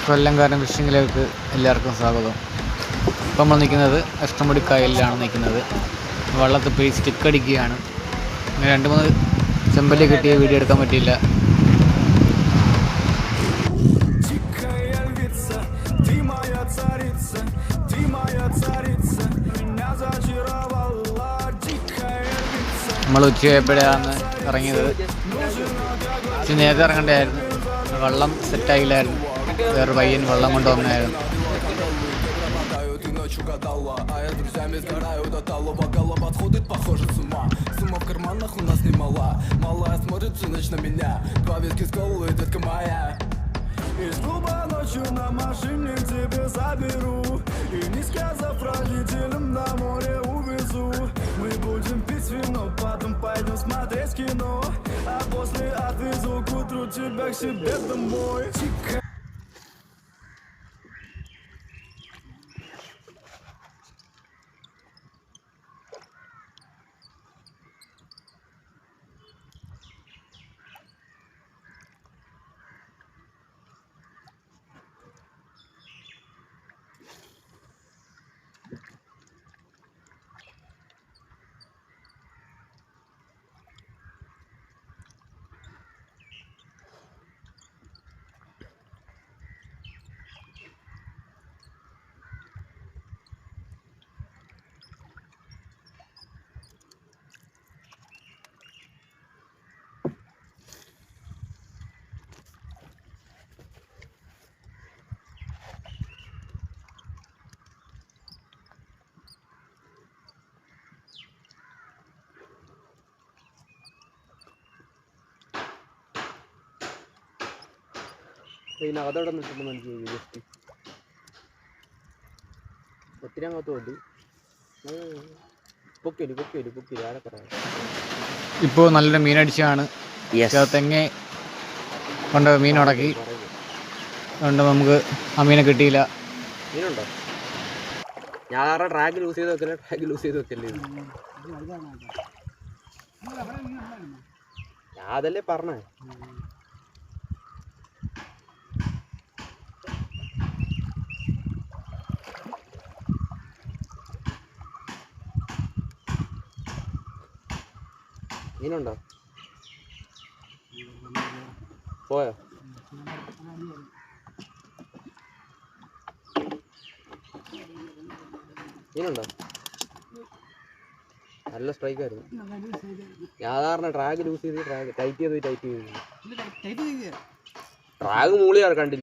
കൊല്ലംകാരൻ ഫിഷിങ്ങിലേക്ക് എല്ലാവർക്കും സ്വാഗതം. ഇപ്പം നമ്മൾ നിൽക്കുന്നത് അഷ്ടമുടി കായലിലാണ് നിൽക്കുന്നത്. വള്ളത്തിൽ പോയി സ്റ്റിക്ക് അടിക്കുകയാണ്. അങ്ങനെ 2-3 ചെമ്പല്ലി കിട്ടിയ വീഡിയോ എടുക്കാൻ പറ്റിയില്ല. നമ്മൾ ഉച്ചയായപ്പോഴാണ് ഇറങ്ങിയത്. നേരത്തെ ഇറങ്ങണ്ടായിരുന്നു, വള്ളം സെറ്റായില്ലായിരുന്നു. വേറെ പയ്യൻ വെള്ളം കൊണ്ട് വന്നായിരുന്നു. А я с друзьями сгораю до талого, голова сходит, похоже, с ума. Сумма в карманах у нас немала. Малая смотрит всю ночь на меня. 2 виски с колой, детка моя. Из клуба ночью на машине к тебе заберу. И не сказав родителям, на море увезу. Мы будем пить вино, потом пойдем смотреть кино. А после отвезу к утру тебя к себе домой. ഇതിനകത്തോടെ നിൽക്കുമ്പോൾ എനിക്ക് ജസ്റ്റ് ഒത്തിരി അങ്ങോട്ട് മതി. പൊക്കില് ആരെ പറയാം. ഇപ്പോൾ നല്ലൊരു മീനടിച്ചാണ്. തെങ്ങ കൊണ്ട് മീൻ ഉടക്കി അതുകൊണ്ട് നമുക്ക് ആ മീനെ കിട്ടിയില്ല. മീനുണ്ടോ? ഞാൻ ആരുടെ ട്രാക്ക് ലൂസ് ചെയ്ത് വെക്കല്ലേ. ഞാൻ അതല്ലേ പറഞ്ഞേ. മീനുണ്ടോ? പോയോ? മീനുണ്ടോ? നല്ല സ്ട്രൈക്കായിരുന്നു. സാധാരണ ട്രാക്ക് ലൂസ് ചെയ്ത് ടൈറ്റ് ചെയ്ത് ട്രാക്ക് മൂളിയാണ് കണ്ടില്ല.